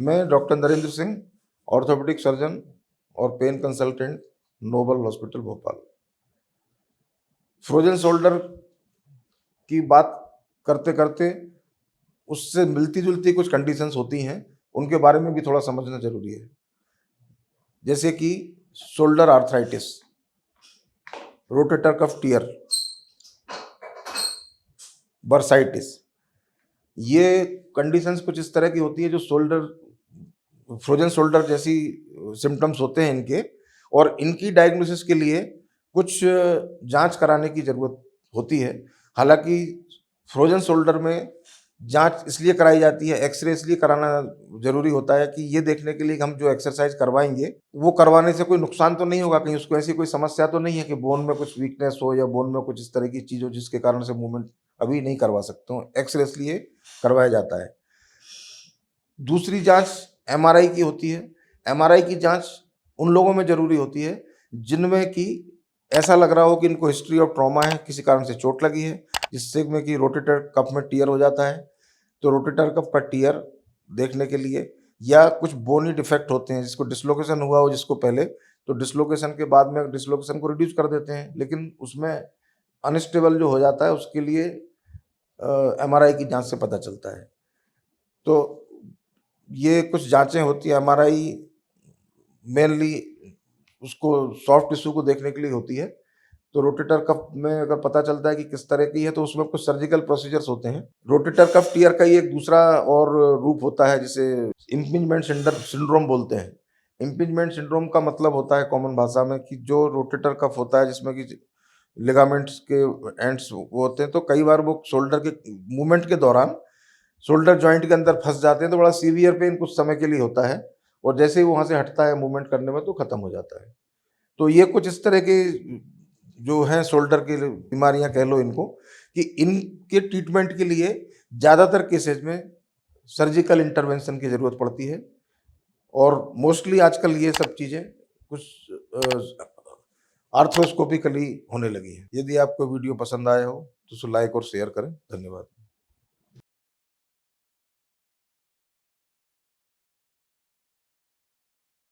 मैं doctor Narendra Singh, orthopaedic surgeon और pain consultant, Noble hospital Bhopal. Frozen shoulder की बात करते करते उससे मिलती जुलती कुछ कंडीशंस होती हैं, उनके बारे में भी थोड़ा समझना जरूरी है। जैसे कि shoulder arthritis, rotator cuff tear, bursitis, ये कंडीशंस कुछ इस तरह की होती है जो फ्रोजन शोल्डर जैसी सिम्टम्स होते हैं इनके, और इनकी डायग्नोसिस के लिए कुछ जांच कराने की ज़रूरत होती है। हालांकि फ्रोजन शोल्डर में जांच इसलिए कराई जाती है, एक्सरे इसलिए कराना ज़रूरी होता है कि ये देखने के लिए कि हम जो एक्सरसाइज करवाएंगे वो करवाने से कोई नुकसान तो नहीं होगा, कहीं उसको ऐसी कोई समस्या तो नहीं है कि बोन में कुछ वीकनेस हो या बोन में कुछ इस तरह की चीज़ हो जिसके कारण से मूवमेंट अभी नहीं करवा सकते हो। एक्सरे इसलिए करवाया जाता है। दूसरी जांच एमआरआई की होती है। एमआरआई की जांच उन लोगों में ज़रूरी होती है जिनमें कि ऐसा लग रहा हो कि इनको हिस्ट्री ऑफ ट्रॉमा है, किसी कारण से चोट लगी है, जिससे में कि रोटेटर कफ में टियर हो जाता है। तो रोटेटर कफ का टियर देखने के लिए, या कुछ बोनी डिफेक्ट होते हैं जिसको डिसलोकेशन हुआ हो जिसको पहले, तो डिसलोकेशन के बाद में डिसलोकेशन को रिड्यूस कर देते हैं, लेकिन उसमें अनस्टेबल जो हो जाता है उसके लिए एमआरआई की जांच से पता चलता है। तो ये कुछ जांचें होती है। एमआरआई मेनली उसको सॉफ्ट टिश्यू को देखने के लिए होती है। तो रोटेटर कफ में अगर पता चलता है कि किस तरह की है तो उसमें कुछ सर्जिकल प्रोसीजर्स होते हैं। रोटेटर कफ टियर का ही एक दूसरा और रूप होता है जिसे इम्पिंजमेंट सिंड्रोम बोलते हैं। इम्पिंजमेंट सिंड्रोम का मतलब होता है कॉमन भाषा में कि जो रोटेटर कफ होता है जिसमें कि लिगामेंट्स के एंड्स वो होते हैं, तो कई बार वो शोल्डर के मूवमेंट के दौरान शोल्डर जॉइंट के अंदर फंस जाते हैं, तो बड़ा सीवियर पेन कुछ समय के लिए होता है, और जैसे ही वहाँ से हटता है मूवमेंट करने में तो खत्म हो जाता है। तो ये कुछ इस तरह के जो हैं शोल्डर की बीमारियां कह लो इनको, कि इनके ट्रीटमेंट के लिए ज़्यादातर केसेज में सर्जिकल इंटरवेंशन की ज़रूरत पड़ती है, और मोस्टली आजकल ये सब चीज़ें कुछ आर्थ्रोस्कोपिकली होने लगी है। यदि आपको वीडियो पसंद आया हो तो उसे लाइक और शेयर करें। धन्यवाद।